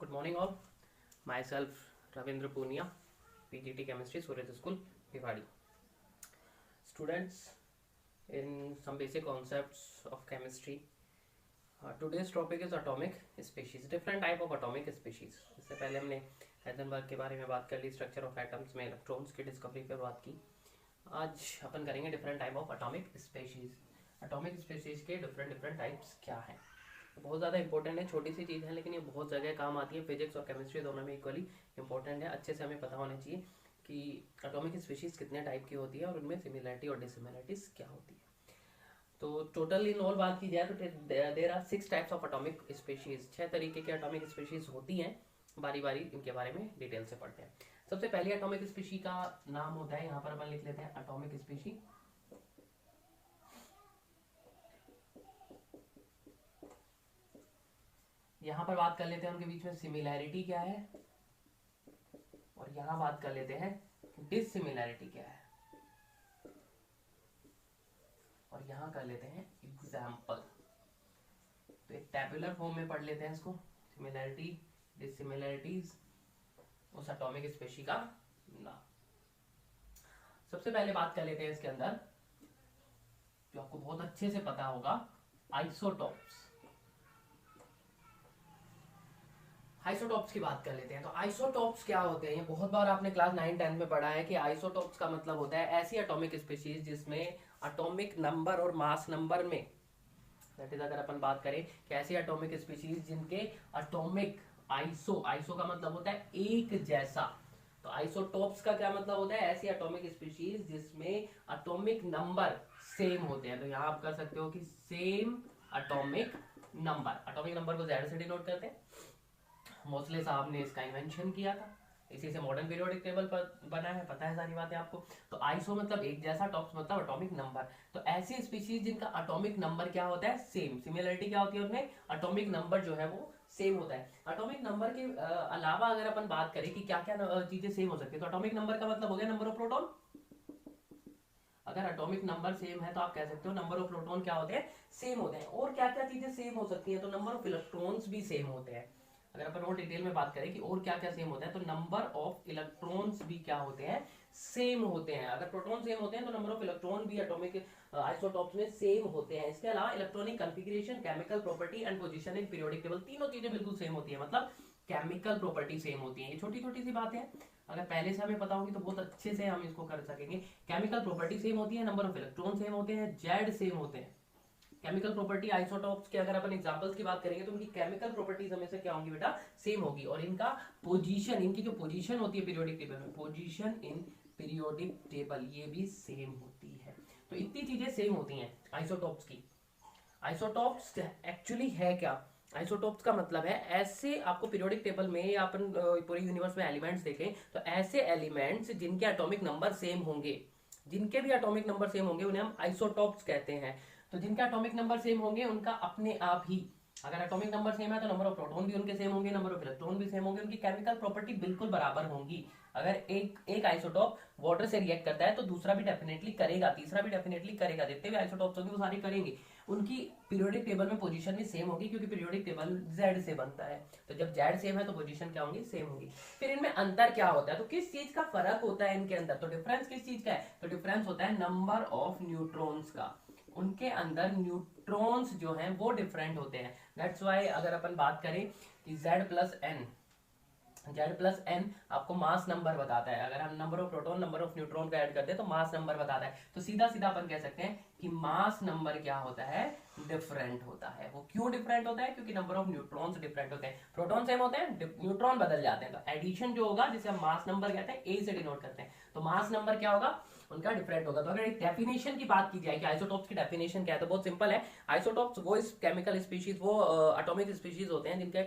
Good morning all. Myself Ravindra Punia, PGT Chemistry, Suraj School, Bhiwadi. Students, in some basic concepts of chemistry, today's topic is atomic species. Different type of atomic species. इससे पहले हमने Heisenberg के बारे में बात कर ली, structure of atoms में electrons की डिस्कवरी पर बात की. आज अपन करेंगे different type of atomic species. Atomic species के डिफरेंट टाइप्स क्या हैं. बहुत ज़्यादा इंपॉर्टेंट है, छोटी सी चीज़ है लेकिन ये बहुत जगह काम आती है. फिजिक्स और केमिस्ट्री दोनों में इक्वली इंपॉर्टेंट है. अच्छे से हमें पता होना चाहिए कि एटॉमिक स्पीशीज़ कितने टाइप की होती है और उनमें सिमिलरिटी और डिसिमिलरिटीज क्या होती है. तो टोटल इन ऑल बात की जाए तो there are 6 types of atomic species. 6 तरीके के एटॉमिक स्पीशीज़ होती हैं. बारी बारी इनके बारे में डिटेल से पढ़ते हैं. सबसे पहले एटॉमिक स्पीशी का नाम होता है, यहाँ पर अपन लिख लेते हैं एटॉमिक स्पीशी. यहां पर बात कर लेते हैं उनके बीच में सिमिलैरिटी क्या है और यहां बात कर लेते हैं डिससिमिलैरिटी क्या है और यहां कर लेते हैं एग्जाम्पल. तो एक टैबुलर फॉर्म में पढ़ लेते हैं इसको. सिमिलैरिटी, डिससिमिलैरिटीज, उस एटॉमिक स्पीशी का नाम. सबसे पहले बात कर लेते हैं इसके अंदर जो आपको बहुत अच्छे से पता होगा, आइसोटॉप्स. आइसोटॉप्स की बात कर लेते हैं. तो आइसोटॉप्स क्या होते हैं, ये बहुत बार आपने क्लास 9-10 में पढ़ा है कि आइसोटॉप्स का मतलब होता है ऐसी एटॉमिक स्पीशीज जिसमें एटॉमिक नंबर और मास नंबर में, दैट इज अगर अपन बात करें कि ऐसी एटॉमिक स्पीशीज जिनके एटॉमिक आइसो का मतलब होता है एक जैसा. तो आइसोटॉप्स का क्या मतलब होता है, ऐसी एटॉमिक स्पीशीज जिसमें एटॉमिक नंबर सेम होते हैं. तो यहाँ आप कर सकते हो कि same atomic number. Atomic number को Z से डिनोट करते हैं. मोस्ले साहब ने इसका इन्वेंशन किया था, इसी से मॉडर्न पीरियोडिक टेबल पर बना है. पता है सारी बातें आपको. तो आइसो मतलब एक जैसा, टॉप्स मतलब एटॉमिक नंबर. तो ऐसी स्पीशीज जिनका एटॉमिक नंबर क्या होता है, सेम. सिमिलरिटी क्या होती है उनमें, एटॉमिक नंबर जो है वो सेम होता है. एटॉमिक नंबर के अलावा अगर अपन बात करें कि क्या क्या चीजें सेम हो सकती है, तो एटॉमिक नंबर का मतलब हो गया नंबर ऑफ प्रोटॉन. अगर एटॉमिक नंबर सेम है तो आप कह सकते हो नंबर ऑफ प्रोटॉन क्या होते हैं, सेम होते हैं. और क्या क्या चीजें सेम हो सकती है, तो नंबर ऑफ इलेक्ट्रॉन्स भी सेम होते हैं. अगर अपन और डिटेल में बात करें कि और क्या क्या सेम होता है, तो नंबर ऑफ इलेक्ट्रॉन्स भी क्या होते हैं, सेम होते हैं. अगर प्रोटॉन सेम होते हैं तो नंबर ऑफ इलेक्ट्रॉन भी एटॉमिक आइसोटॉप्स में सेम होते हैं. इसके अलावा electronic configuration, chemical property and position in periodic table, तीनों चीजें बिल्कुल सेम होती है. मतलब केमिकल प्रॉपर्टी सेम होती है. ये छोटी छोटी सी बातें हैं, अगर पहले से हमें पता होगी तो बहुत अच्छे से हम इसको कर सकेंगे. केमिकल प्रॉपर्टी सेम होती है, नंबर ऑफ इलेक्ट्रॉन सेम होते हैं, जेड सेम होते हैं. केमिकल प्रॉपर्टी आइसोटॉप्स के अगर अपन एग्जांपल्स की बात करेंगे तो उनकी केमिकल प्रॉपर्टीज हमेशा क्या होंगी बेटा, सेम होगी. और इनका पोजीशन, इनकी जो पोजीशन होती है पीरियोडिक टेबल में, पोजीशन इन पीरियोडिक टेबल, ये भी सेम होती है. तो इतनी चीजें सेम होती हैं आइसोटॉप्स की. आइसोटॉप्स एक्चुअली है क्या, आइसोटॉप्स का मतलब है ऐसे, आपको पीरियोडिक टेबल में या अपन पूरे यूनिवर्स में एलिमेंट्स देखें तो ऐसे एलिमेंट्स जिनके एटॉमिक नंबर सेम होंगे, जिनके भी एटॉमिक नंबर सेम होंगे उन्हें हम आइसोटॉप्स कहते हैं. तो जिनका एटॉमिक नंबर सेम होंगे उनका अपने आप ही, अगर एटॉमिक नंबर सेम है तो नंबर ऑफ प्रोटॉन भी उनके सेम होंगे, नंबर ऑफ इलेक्ट्रॉन भी सेम होंगे, उनकी केमिकल प्रॉपर्टी बिल्कुल बराबर होंगी. अगर एक आइसोटॉप वाटर से रिएक्ट करता है तो दूसरा भी डेफिनेटली करेगा, तीसरा भी डेफिनेटली करेगा. जितने भी आइसोटॉप्स होंगे वो सारे करेंगे. उनकी पीरियोडिक टेबल में पोजीशन भी सेम होगी क्योंकि पीरियोडिक टेबल Z से बनता है. तो जब Z सेम है तो पोजीशन क्या होंगी, सेम होगी. फिर इनमें अंतर क्या होता है, तो किस चीज का फर्क होता है इनके अंदर, तो डिफरेंस किस चीज का है, तो डिफरेंस होता है नंबर ऑफ न्यूट्रॉन्स का. उनके अंदर न्यूट्रॉन्स जो हैं वो डिफरेंट होते हैं. दैट्स व्हाई अगर अपन बात करें कि Z+N आपको मास नंबर बताता है. अगर हम number of proton, number of neutron का ऐड करते हैं तो मास नंबर बताता है. तो सीधा सीधा अपन कह सकते हैं कि मास नंबर क्या होता है, डिफरेंट होता है. वो क्यों डिफरेंट होता है, क्योंकि नंबर ऑफ न्यूट्रॉन्स डिफरेंट होते हैं. प्रोटॉन सेम होते हैं, न्यूट्रॉन बदल जाते हैं. तो एडिशन जो होगा जिसे हम मास नंबर कहते हैं, A से डिनोट करते हैं. तो मास नंबर क्या होगा, उनका डिफरेंट होगा. तो अगर एक डेफिनेशन की बात की जाए कि आइसोटॉप्स की डेफिनेशन क्या है, तो बहुत सिंपल है. आइसोटॉप्स वो केमिकल स्पीशीज, वो एटॉमिक स्पीशीज होते हैं जिनके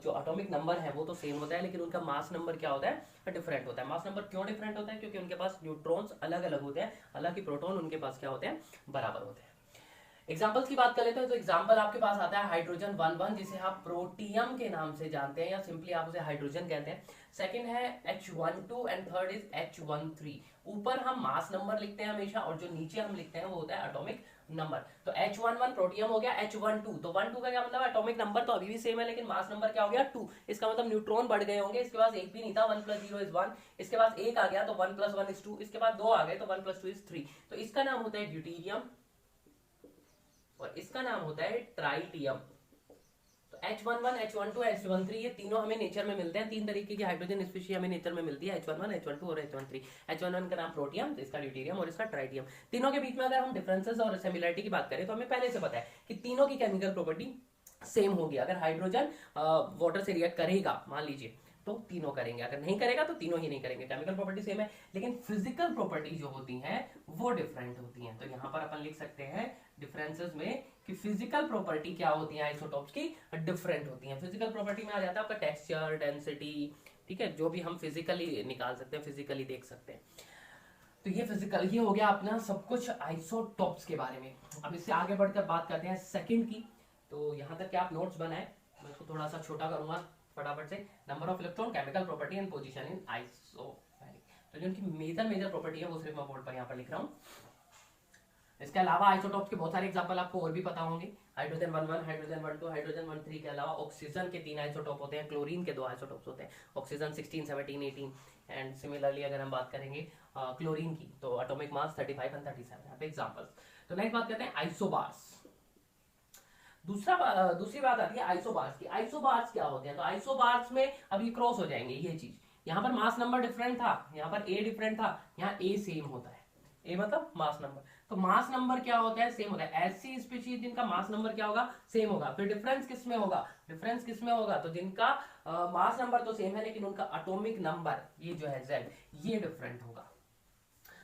जो एटॉमिक नंबर है वो तो सेम होता है लेकिन उनका मास नंबर क्या होता है, डिफरेंट होता है. मास नंबर क्यों डिफरेंट होता है, क्योंकि उनके पास न्यूट्रॉन्स अलग अलग होते हैं, हालांकि प्रोटॉन उनके पास क्या होते हैं, बराबर होते हैं. एग्जाम्पल्स की बात कर लेते हैं. तो एग्जाम्पल आपके पास आता है हाइड्रोजन 1 जिसे आप प्रोटियम के नाम से जानते हैं या सिंपली आप उसे हाइड्रोजन कहते हैं. सेकंड है H12 and third is H13. ऊपर हम मास नंबर लिखते हैं हमेशा और जो नीचे हम लिखते हैं वो होता है एटॉमिक नंबर। तो H11 प्रोटियम हो गया H12, तो 12 का क्या मतलब है, एटॉमिक नंबर तो अभी भी सेम है लेकिन मास नंबर क्या हो गया 2, इसका मतलब न्यूट्रॉन बढ़ गए होंगे। इसके पास एक भी नहीं था, 1 + 0 = 1, इसके पास एक आ गया तो 1 + 1 = 2, इसके बाद दो आ गए तो 1 + 2 = 3। तो इसका नाम होता है ड्यूटेरियम और इसका नाम होता है ट्राइटियम। तो H11, H12, H13 ये तीनों हमें नेचर में मिलते हैं। तीन तरीके की हाइड्रोजन स्पीशीज हमें नेचर में मिलती है, H11, H12 और H13। H11 का नाम प्रोटियम, इसका ड्यूटेरियम और इसका ट्राइटियम। तीनों के बीच में अगर हम डिफरेंसेस और सिमिलरिटी की बात करें तो हमें पहले से पता है कि तीनों की केमिकल प्रॉपर्टी सेम होगी। अगर हाइड्रोजन वाटर से रिएक्ट करेगा मान लीजिए तो तीनों करेंगे, अगर नहीं करेगा तो तीनों ही नहीं करेंगे। केमिकल प्रॉपर्टी सेम है लेकिन फिजिकल प्रॉपर्टी जो होती हैं वो डिफरेंट होती हैं। तो यहां पर अपन लिख सकते हैं डिफरेंसेस में कि फिजिकल प्रॉपर्टी क्या होती है आइसोटोप्स की, डिफरेंट होती हैं। फिजिकल प्रॉपर्टी में आ जाता है आपका टेक्सचर, डेंसिटी, ठीक है, जो भी हम फिजिकली निकाल सकते हैं, फिजिकली देख सकते हैं। तो ये फिजिकल ही हो गया अपना सब कुछ आइसोटोप्स के बारे में। अब इससे आगे बढ़कर बात करते हैं सेकंड की। तो यहाँ तक क्या आप नोट्स बनाए, मैं इसको थोड़ा सा छोटा करूंगा फटाफट से। Number of electron, chemical property and position in isomeric. तो जो उनकी मेजर प्रॉपर्टी है वो सिर्फ मैं बोर्ड पर यहाँ पर लिख रहा हूँ। इसके अलावा आइसोटोप्स के बहुत सारे एग्जांपल आपको और भी पता होंगे। हाइड्रोजन 11, हाइड्रोजन 12, हाइड्रोजन 13 के अलावा ऑक्सीजन के 3 आइसोटोप होते हैं, क्लोरीन के 2 आइसोटोप्स होते हैं, ऑक्सीजन 16, 17, 18। एंड सिमिलरली अगर हम बात करेंगे क्लोरीन की तो एटॉमिक मास 35 और 37, यहाँ पे एग्जांपल्स। तो नेक्स्ट बात करते हैं आइसोबार्स। दूसरी बात आती है आइसोबार्स की। आइसोबार्स क्या होते हैं, तो आइसोबार्स में अब ये क्रॉस हो जाएंगे ये चीज। यहाँ पर मास नंबर डिफरेंट था, यहाँ पर ए डिफरेंट था, यहाँ ए सेम होता है। ए मतलब मास नंबर, तो मास नंबर क्या होता है, सेम होता है। ऐसी स्पीशीज जिनका मास नंबर क्या होगा, सेम होगा। फिर डिफरेंस किसमें होगा, डिफरेंस किसमें होगा, तो जिनका मास नंबर तो सेम है लेकिन उनका एटॉमिक नंबर ये जो है Z ये डिफरेंट होगा।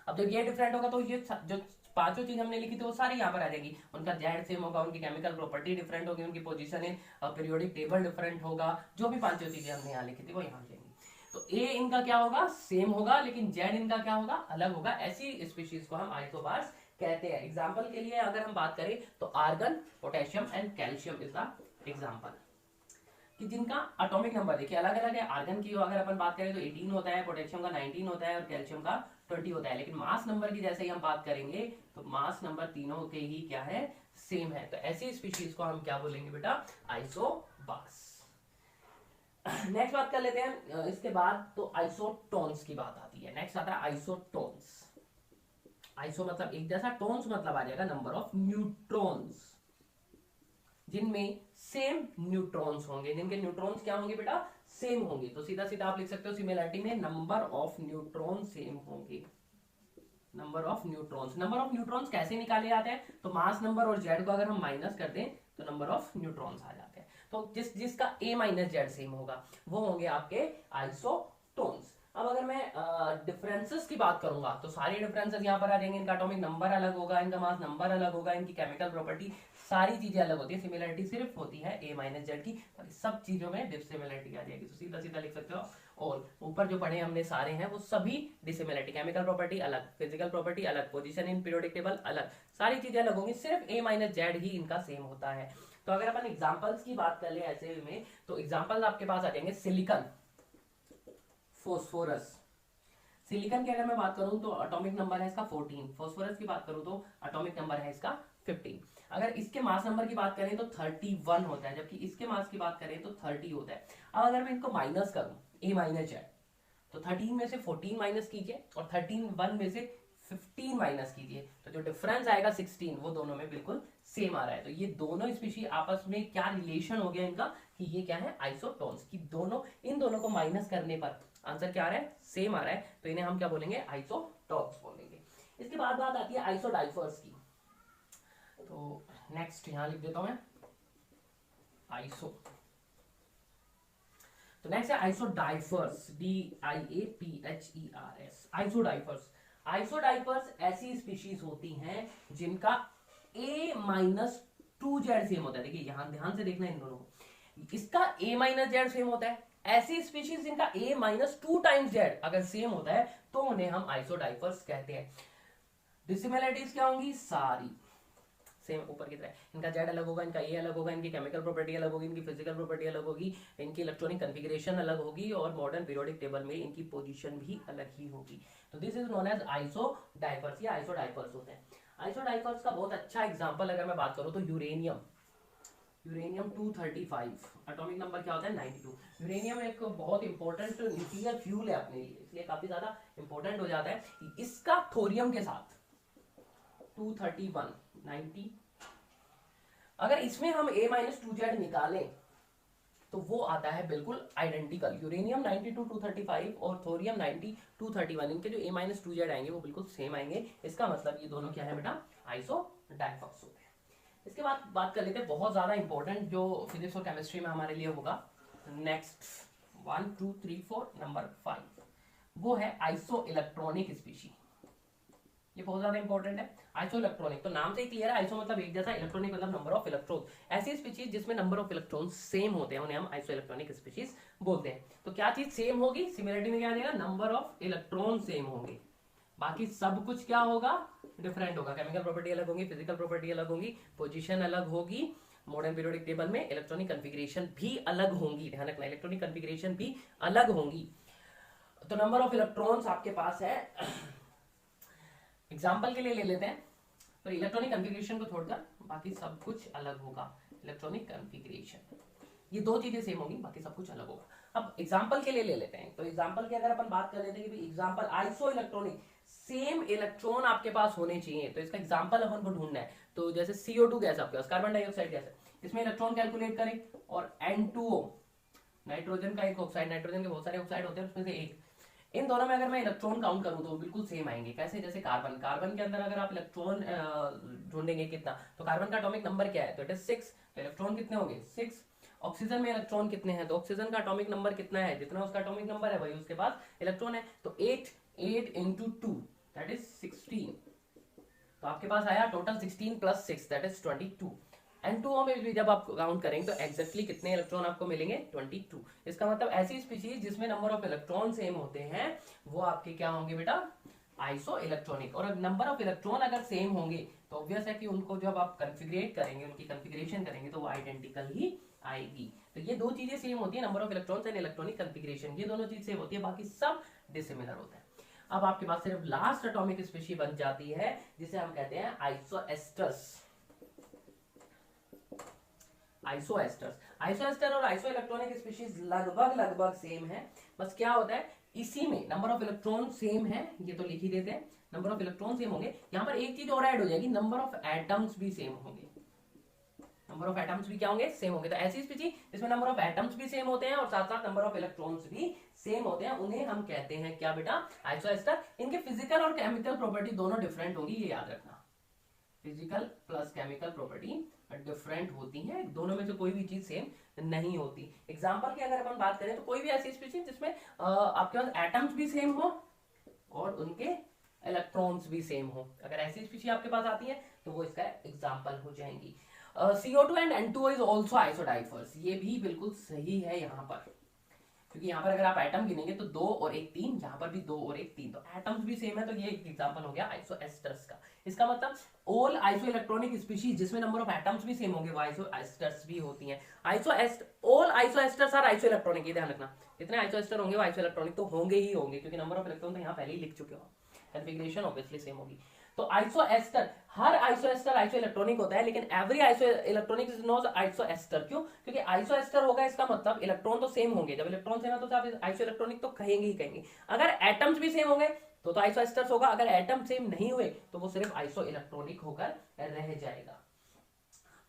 अब जब ये डिफरेंट होगा तो ये जो पांचों चीज हमने लिखी थी वो सारी यहाँ पर आ जाएगी। उनका Z सेम होगा, उनकी केमिकल प्रॉपर्टी डिफरेंट होगी, उनकी position in periodic table different होगा, जो भी पांचों चीजें हमने यहाँ लिखी थी वो यहाँ जाएंगी। तो ए इनका क्या होगा, सेम होगा, लेकिन Z इनका क्या होगा, अलग होगा। ऐसी स्पीशीज को हम आइसोबार्स कहते हैं। एग्जाम्पल के लिए अगर हम बात करें तो argon, potassium and calcium is the example, कि जिनका एटॉमिक नंबर देखिए अलग अलग है। आर्गन की अगर अपन बात करें तो 18 होता है, पोटेशियम का 19 होता है और कैल्शियम का 20 होता है। लेकिन मास नंबर की जैसे ही हम बात करेंगे तो मास नंबर तीनों के ही क्या है, सेम है। तो ऐसी स्पीशीज को हम क्या बोलेंगे बेटा, आइसोबार्स। नेक्स्ट बात कर लेते हैं इसके बाद तो आइसोटोन्स की बात आती है। नेक्स्ट आता है आइसोटोन्स। आइसो मतलब एक जैसा, टोन्स मतलब आ जाएगा नंबर ऑफ न्यूट्रॉन्स, जिनमें सेम न्यूट्रॉन्स होंगे, जिनके न्यूट्रॉन्स क्या होंगे बेटा, सेम होंगे। तो सीधा सीधा आप लिख सकते हो सिमिलरिटी में नंबर ऑफ न्यूट्रॉन सेम होंगे। Number of neutrons, number of neutrons कैसे निकाले जाते हैं, तो मास नंबर और जेड को अगर हम माइनस कर दें तो नंबर ऑफ न्यूट्रॉन्स आ जाते हैं। तो जिसका ए माइनस जेड सेम होगा वो होंगे आपके आइसोटोन्स। अब अगर मैं डिफरेंसेस की बात करूंगा तो सारे डिफरेंसेस यहाँ पर आ जाएंगे। इनका एटॉमिक नंबर अलग होगा, इनका मास नंबर अलग होगा, इनकी केमिकल प्रॉपर्टी, सारी चीजें अलग होती है। सिमिलरिटी सिर्फ होती है ए माइनस जेड की, और सब चीजों में डिसिमिलरिटी आ जाएगी। तो सीधा सीधा लिख सकते हो और ऊपर जो पढ़े हमने सारे हैं वो सभी डिसिमिलरिटी, केमिकल प्रॉपर्टी अलग, फिजिकल प्रॉपर्टी अलग, पोजीशन इन पीरियोडिक टेबल अलग, सारी चीजें अलग होंगी, सिर्फ ए माइनस जेड ही इनका सेम होता है। तो अगर अपन एग्जाम्पल्स की बात कर ले ऐसे में तो एग्जाम्पल्स आपके पास आ जाएंगे सिलिकॉन, फॉस्फोरस। सिलिकॉन की अगर मैं बात करूं तो एटॉमिक नंबर है इसका 14, फॉस्फोरस की बात करूं तो एटॉमिक नंबर है इसका 15। अगर इसके मास नंबर की बात करें तो 31 होता है, जबकि इसके मास की बात करें तो 30 होता है। अब अगर मैं इनको माइनस करूं ए माइनस जेड, तो 13 में से 14 माइनस कीजिए और 1 में से 15 माइनस कीजिए, तो जो डिफरेंस आएगा 16 वो दोनों में बिल्कुल सेम आ रहा है। तो ये दोनों स्पीशी आपस में क्या रिलेशन हो गया इनका, कि ये क्या है, आइसोटोन्स, की दोनों इन दोनों को माइनस करने पर आंसर क्या आ रहा है, सेम आ रहा है। तो इन्हें हम क्या बोलेंगे, आइसोटोप्स बोलेंगे। इसके बाद बात आती है आइसोडाइफर्स की। तो नेक्स्ट यहां लिख देता हूं मैं आइसो। तो नेक्स्ट है आइसोडाइफर्स, DIAPHERS। आइसोडाइफर्स, आइसोडाइफर्स ऐसी स्पीशीज होती हैं जिनका A माइनस 2Z सेम होता है। देखिए यहां ध्यान से देखना इन दोनों को, इसका A माइनस जेड सेम होता है। ऐसी स्पीशीज जिनका A माइनस 2 टाइम्स जेड अगर सेम होता है तो उन्हें हम आइसोडाइफर्स कहते हैं। डिसिमिलरिटीज क्या होंगी, सारी सेम ऊपर की तरह। इनका जेड अलग होगा, इनका ए अलग होगा, इनकी केमिकल प्रॉपर्टी अलग होगी, इनकी फिजिकल प्रॉपर्टी अलग होगी, इनकी इलेक्ट्रॉनिक कॉन्फ़िगरेशन अलग होगी और मॉडर्न पीरियोडिक टेबल में इनकी पोजीशन भी अलग ही होगी। तो this is known as isodiaphers या आइसोडाइफर्स होते हैं। आइसोडाइफॉस का बहुत अच्छा एग्जांपल अगर मैं बात करूं तो यूरेनियम 235 एटॉमिक नंबर क्या होता है 92। यूरेनियम एक बहुत इंपॉर्टेंट न्यूक्लियर फ्यूल है अपने लिए, इसलिए काफी ज्यादा इंपॉर्टेंट हो जाता है। इसका थोरियम के साथ 231 90, अगर इसमें हम A-2Z निकालें तो वो आता है बिल्कुल आइडेंटिकल। यूरेनियम 92 235 और थोरियम 90 231, इनके जो A-2Z आएंगे वो बिल्कुल सेम आएंगे। इसका मतलब ये दोनों क्या है बेटा, आइसोडाइफॉस होते हैं। इसके बाद बात कर लेते हैं बहुत ज्यादा इंपॉर्टेंट जो फिजिक्स और केमिस्ट्री में हमारे लिए होगा। नेक्स्ट 1 2 3 4 नंबर 5 वो है आइसो इलेक्ट्रॉनिक स्पीशी। ये बहुत ज्यादा इंपॉर्टेंट है। आइसो इलेक्ट्रॉनिक तो नाम से ही क्लियर है, आइसो मतलब एक जैसा, इलेक्ट्रॉनिक मतलब नंबर ऑफ इलेक्ट्रॉन। ऐसी स्पीशीज जिसमें नंबर ऑफ इलेक्ट्रॉन सेम होते हैं उन्हें हम आइसो इलेक्ट्रॉनिक स्पीशीज बोलते हैं। तो क्या चीज सेम होगी, सिमिलरिटी में क्या देगा, नंबर ऑफ इलेक्ट्रॉन सेम होंगे, बाकी सब कुछ क्या होगा, डिफरेंट होगा। केमिकल प्रॉपर्टी अलग होगी, फिजिकल प्रॉपर्टी अलग होगी, पोजीशन अलग होगी, मॉडर्न पीरियोडिक टेबल में इलेक्ट्रॉनिक कॉन्फ़िगरेशन भी अलग होंगी। ध्यान रखना, इलेक्ट्रॉनिक कॉन्फ़िगरेशन भी अलग होंगी। तो नंबर ऑफ इलेक्ट्रॉन्स आपके पास है, एग्जाम्पल के लिए ले लेते हैं। तो इलेक्ट्रॉनिक कॉन्फ़िगरेशन को छोड़कर बाकी सब कुछ अलग होगा। इलेक्ट्रॉनिक कॉन्फ़िगरेशन, ये दो चीजें सेम होंगी, बाकी सब कुछ अलग होगा। अब एग्जाम्पल के लिए ले लेते हैं। तो एग्जाम्पल की अगर अपन बात कर लेते हैं कि example iso electronic, same electron आपके पास होने चाहिए, तो इसका एग्जाम्पल अपन को ढूंढना है। तो जैसे CO2 गैस आपके पास, कार्बन डाइऑक्साइड गैस है, इसमें इलेक्ट्रॉन कैलकुलेट करें, और N2O नाइट्रोजन का एक ऑक्साइड, नाइट्रोजन के बहुत सारे ऑक्साइड होते हैं उसमें से एक, इन दोनों में अगर मैं इलेक्ट्रॉन काउंट करूं तो बिल्कुल सेम आएंगे। कैसे, जैसे कार्बन के अंदर अगर आप इलेक्ट्रॉन ढूंढेंगे कितना, तो कार्बन का एटॉमिक नंबर क्या है, तो इट इज 6, तो इलेक्ट्रॉन कितने होंगे 6। ऑक्सीजन में इलेक्ट्रॉन कितने हैं, तो ऑक्सीजन का एटॉमिक नंबर कितना है, जितना उसका एटॉमिक नंबर है वही उसके पास इलेक्ट्रॉन है, तो 8 into 2 दैट इज 16। तो आपके पास आया टोटल 16 + 6 दैट इज 22। N2O में भी जब आप काउंट करेंगे तो एग्जैक्टली कितने इलेक्ट्रॉन आपको मिलेंगे 22। इसका मतलब ऐसी स्पीशीज जिसमें नंबर ऑफ इलेक्ट्रॉन सेम होते हैं वो आपके क्या होंगे बेटा, आइसो इलेक्ट्रॉनिक। और नंबर ऑफ इलेक्ट्रॉन अगर सेम होंगे तो ऑब्वियस है कि उनको जब आप कॉन्फ़िगरेट करेंगे, उनकी कॉन्फ़िगरेशन करेंगे तो वो आइडेंटिकल ही आएगी। तो ये दो चीजें सेम होती है, number of electrons and electronic configuration, ये दोनों चीज सेम होती है, बाकी सब डिसिमिलर होता है। अब आपके पास सिर्फ लास्ट एटॉमिक स्पीशी बन जाती है जिसे हम कहते हैं आइसोएस्टर्स। आइसोएस्टर और आइसो इलेक्ट्रॉनिक स्पीशीज लगभग सेम है, बस क्या होता है इसी में नंबर ऑफ इलेक्ट्रॉन सेम है, ये तो लिख ही देते हैं, नंबर ऑफ इलेक्ट्रॉन सेम होंगे। यहां पर एक चीज और ऐड हो जाएगी, नंबर ऑफ एटम्स भी सेम होंगे, नंबर ऑफ एटम्स भी क्या होंगे, सेम होंगे। तो ऐसी स्पीशीज जिसमें नंबर ऑफ एटम्स भी सेम होते हैं और साथ साथ नंबर ऑफ इलेक्ट्रॉन्स भी सेम होते हैं, उन्हें हम कहते हैं क्या बेटा, आइसोएस्टर। इनके फिजिकल और केमिकल प्रॉपर्टी दोनों डिफरेंट होंगी, ये याद रखना, physical plus chemical property different होती है, दोनों में से कोई भी चीज सेम नहीं होती। एग्जांपल की अगर अपन बात करें तो कोई भी ऐसी स्पीशीज जिसमें आपके पास एटम्स भी सेम हो और उनके इलेक्ट्रॉन्स भी सेम हो, अगर ऐसी स्पीशीज आपके पास आती है तो वो इसका एग्जांपल हो जाएंगी। CO2 and N2O is also isodiaphers, ये भी बिल्कुल सही है यहाँ पर, क्योंकि यहाँ पर अगर आप एटम गिनेंगे तो 2 और 1 3, यहाँ पर भी 2 और 1 3, तो एटम्स भी सेम है, तो ये एग्जांपल हो गया आइसोएस्टर्स का। इसका मतलब ऑल आइसो इलेक्ट्रॉनिक स्पीशीज जिसमें नंबर ऑफ एटम्स भी सेम होंगे वो आइसोएस्टर्स भी होती हैं। ऑल आइसोएस्टर्स आर आइसो इलेक्ट्रॉनिक, ये ध्यान रखना, जितने आइसोएस्टर होंगे वो आइसो इलेक्ट्रॉनिक तो होंगे ही होंगे, क्योंकि नंबर ऑफ इलेक्ट्रॉन तो यहाँ पहले ही लिख चुके हो, कॉन्फ़िगरेशन ऑब्वियसली सेम होगी। तो आइसोएस्टर, हर आइसोएस्टर आइसो इलेक्ट्रॉनिक होता है, लेकिन every isoelectronic is not isostere. क्यों? क्योंकि आइसोएस्टर होगा इसका मतलब इलेक्ट्रॉन तो सेम होंगे, जब इलेक्ट्रॉन सेम है तो आप आइसो इलेक्ट्रॉनिक तो कहेंगे ही कहेंगे। अगर एटम्स भी सेम होंगे तो आइसोएस्टर्स होगा, अगर एटम सेम नहीं हुए तो वो सिर्फ आइसो इलेक्ट्रॉनिक होकर रह जाएगा।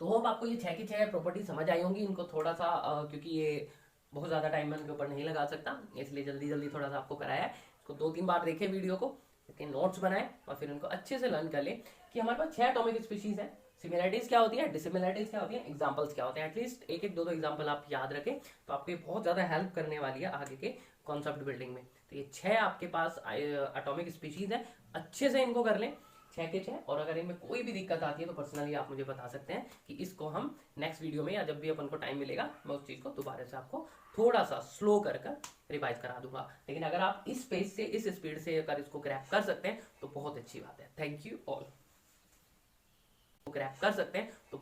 तो होप आपको ये 6 की 6 प्रॉपर्टी समझ आई होंगी। इनको थोड़ा सा क्योंकि ये बहुत ज्यादा टाइम मैं इनके ऊपर नहीं लगा सकता, इसलिए जल्दी जल्दी थोड़ा सा आपको कराया है। इसको 2-3 बार देखें वीडियो को, इसके नोट्स बनाएं और फिर इनको अच्छे से लर्न कर लें कि हमारे पास 6 एटॉमिक स्पीशीज है, सिमिलरिटीज क्या होती है, डिसिमिलरिटीज क्या होती है, एग्जांपल्स क्या होते हैं। एटलीस्ट 1-1 2-2 एग्जांपल आप याद रखें तो आपको बहुत ज्यादा हेल्प करने वाली है आगे के कॉन्सेप्ट बिल्डिंग में। तो ये 6 आपके पास एटॉमिक स्पीशीज है, अच्छे से इनको कर लें 6 के 6। और अगर इनमें कोई भी दिक्कत आती है तो पर्सनली आप मुझे बता सकते हैं कि इसको हम नेक्स्ट वीडियो में या जब भी अपन को टाइम मिलेगा मैं उस चीज को दोबारा से आपको थोड़ा सा स्लो कर रिवाइज करा दूंगा। लेकिन अगर आप इस पेज से, इस स्पीड से अगर इसको ग्रैप कर सकते हैं तो बहुत अच्छी बात है। Thank you all. ग्रैप कर सकते हैं तो